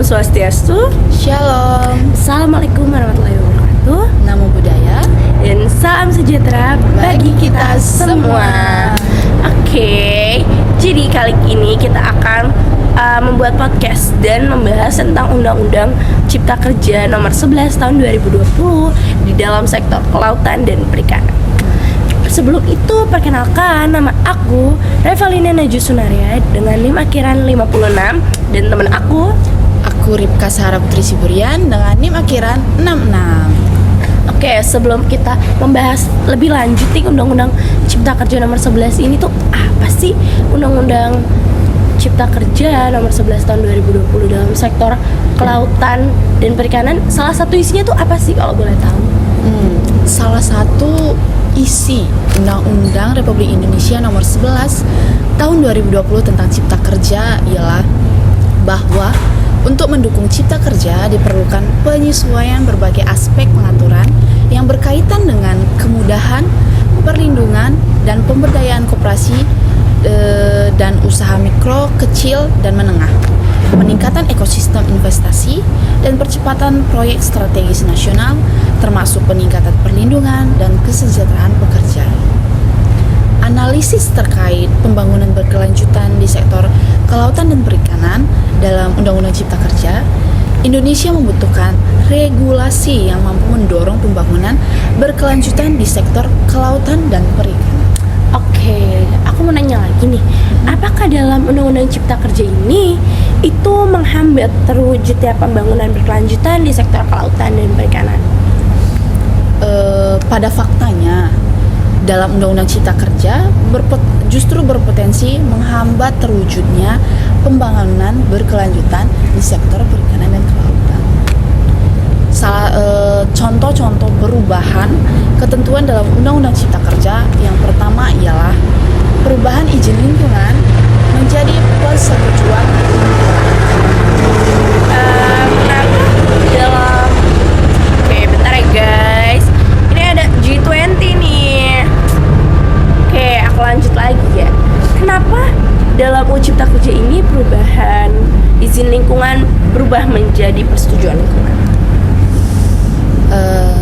Swastiastu. Shalom. Assalamualaikum warahmatullahi wabarakatuh. Namo Buddhaya. Dan salam sejahtera bagi kita semua. Oke, jadi kali ini kita akan membuat podcast dan membahas tentang Undang-Undang Cipta Kerja Nomor 11 Tahun 2020 di dalam sektor kelautan dan perikanan. Sebelum itu, perkenalkan, nama aku Revalina Najwa Sunaria dengan NIM akhiran 56 dan teman aku Ripka Sahara Putri Siburian dengan NIM akhiran 66. Oke, sebelum kita membahas lebih lanjut nih Undang-Undang Cipta Kerja Nomor 11 ini tuh apa sih? Undang-Undang Cipta Kerja Nomor 11 Tahun 2020 dalam sektor kelautan dan perikanan, salah satu isinya tuh apa sih kalau boleh tahu? Salah satu isi Undang-Undang Republik Indonesia Nomor 11 Tahun 2020 tentang Cipta Kerja ialah bahwa untuk mendukung cipta kerja diperlukan penyesuaian berbagai aspek pengaturan yang berkaitan dengan kemudahan, perlindungan, dan pemberdayaan koperasi dan usaha mikro, kecil, dan menengah, peningkatan ekosistem investasi, dan percepatan proyek strategis nasional, termasuk peningkatan perlindungan dan kesejahteraan pekerja. Analisis terkait pembangunan berkelanjutan di sektor kelautan dan perikanan dalam Undang-Undang Cipta Kerja, Indonesia membutuhkan regulasi yang mampu mendorong pembangunan berkelanjutan di sektor kelautan dan perikanan. Oke, aku mau nanya lagi nih, apakah dalam Undang-Undang Cipta Kerja ini itu menghambat terwujudnya pembangunan berkelanjutan di sektor kelautan dan perikanan? Pada faktanya, dalam Undang-Undang Cipta Kerja justru berpotensi menghambat terwujudnya pembangunan berkelanjutan di sektor perikanan dan kelautan. Contoh-contoh perubahan ketentuan dalam Undang-Undang Cipta Kerja yang pertama ialah perubahan izin lingkungan menjadi persetujuan dalam Oke, bentar ya guys. Ini ada G20 nih. Oke, aku lanjut lagi ya. Kenapa dalam UU Cipta Kerja ini perubahan izin lingkungan berubah menjadi persetujuan lingkungan?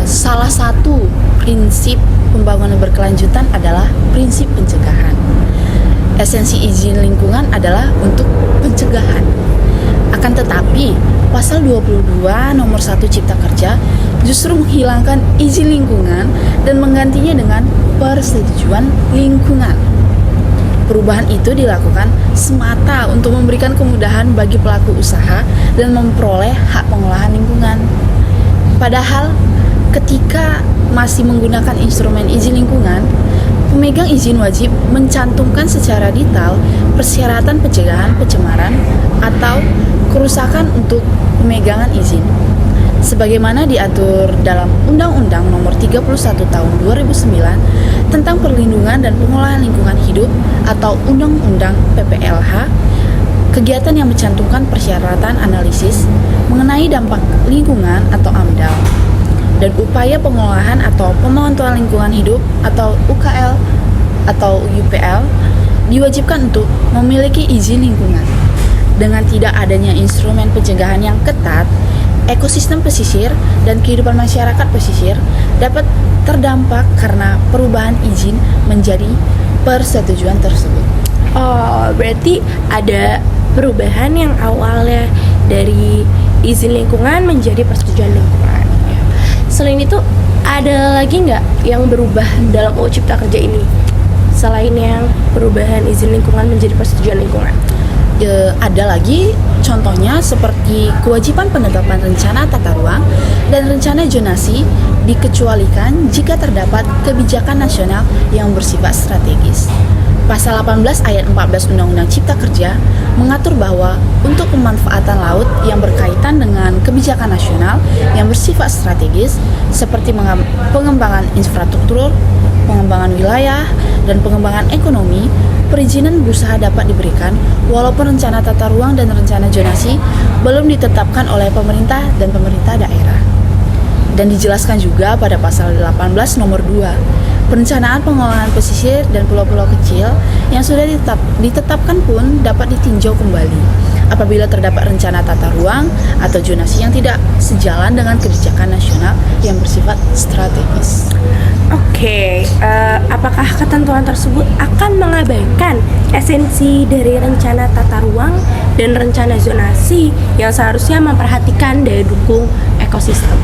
Salah satu prinsip pembangunan berkelanjutan adalah prinsip pencegahan. Esensi izin lingkungan adalah untuk pencegahan. Akan tetapi, pasal 22 nomor 1 Cipta Kerja justru menghilangkan izin lingkungan dan menggantinya dengan persetujuan lingkungan. Perubahan itu dilakukan semata untuk memberikan kemudahan bagi pelaku usaha dan memperoleh hak pengolahan lingkungan. Padahal, ketika masih menggunakan instrumen izin lingkungan, pemegang izin wajib mencantumkan secara detail persyaratan pencegahan pencemaran atau kerusakan untuk pemegangan izin, sebagaimana diatur dalam Undang-Undang Nomor 31 Tahun 2009 tentang Perlindungan dan Pengolahan Lingkungan Hidup atau Undang-Undang PPLH. Kegiatan yang mencantumkan persyaratan analisis mengenai dampak lingkungan atau AMDAL dan upaya pengolahan atau pemantauan lingkungan hidup atau UKL atau UPL diwajibkan untuk memiliki izin lingkungan. Dengan tidak adanya instrumen pencegahan yang ketat, ekosistem pesisir dan kehidupan masyarakat pesisir dapat terdampak karena perubahan izin menjadi persetujuan tersebut. Oh, berarti ada perubahan yang awalnya dari izin lingkungan menjadi persetujuan lingkungan. Selain itu, ada lagi nggak yang berubah dalam UU Cipta Kerja ini selain yang perubahan izin lingkungan menjadi persetujuan lingkungan? Ada lagi, contohnya seperti kewajiban penetapan rencana tata ruang dan rencana zonasi dikecualikan jika terdapat kebijakan nasional yang bersifat strategis. Pasal 18 ayat 14 Undang-Undang Cipta Kerja mengatur bahwa untuk pemanfaatan laut yang berkaitan dengan kebijakan nasional yang bersifat strategis seperti pengembangan infrastruktur, pengembangan wilayah, dan pengembangan ekonomi, perizinan berusaha dapat diberikan walaupun rencana tata ruang dan rencana zonasi belum ditetapkan oleh pemerintah dan pemerintah daerah. Dan dijelaskan juga pada pasal 18 nomor 2, perencanaan pengelolaan pesisir dan pulau-pulau kecil yang sudah ditetapkan pun dapat ditinjau kembali apabila terdapat rencana tata ruang atau zonasi yang tidak sejalan dengan kebijakan nasional yang bersifat strategis. Oke, apakah ketentuan tersebut akan mengabaikan esensi dari rencana tata ruang dan rencana zonasi yang seharusnya memperhatikan daya dukung ekosistem?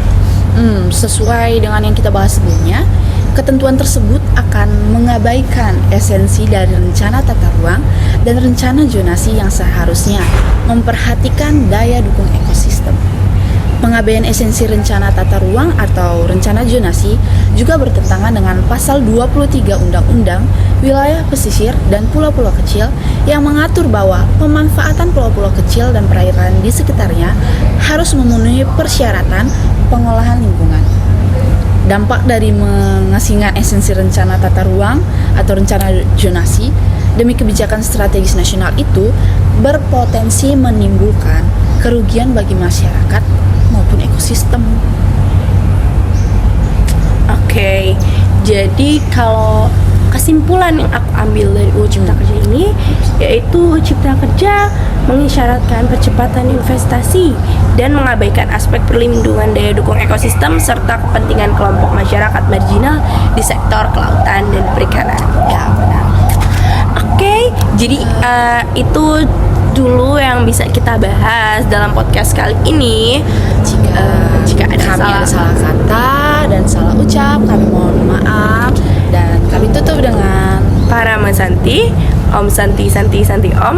Sesuai dengan yang kita bahas sebelumnya, ketentuan tersebut akan mengabaikan esensi dari rencana tata ruang dan rencana zonasi yang seharusnya memperhatikan daya dukung ekosistem. Pengabaian esensi rencana tata ruang atau rencana zonasi juga bertentangan dengan pasal 23 Undang-Undang Wilayah Pesisir dan Pulau-Pulau Kecil yang mengatur bahwa pemanfaatan pulau-pulau kecil dan perairan di sekitarnya harus memenuhi persyaratan pengolahan lingkungan. Dampak dari mengasingkan esensi rencana tata ruang atau rencana zonasi demi kebijakan strategis nasional itu berpotensi menimbulkan kerugian bagi masyarakat maupun ekosistem. Oke, jadi kalau kesimpulan yang aku ambil dari UU Cipta Kerja ini yaitu UU Cipta Kerja mengisyaratkan percepatan investasi dan mengabaikan aspek perlindungan daya dukung ekosistem serta kepentingan kelompok masyarakat marginal di sektor kelautan dan perikanan. Ya, benar. Oke, jadi itu dulu yang bisa kita bahas dalam podcast kali ini. Jika ada salah kata dan salah ucap, kami mohon maaf dan kami tutup dengan para Santi, Om Santi Om.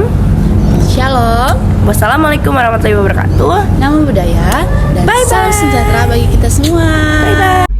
Shalom. Wassalamualaikum warahmatullahi wabarakatuh. Namo Buddhaya dan Bye-bye. salam sejahtera bagi kita semua. Bye bye.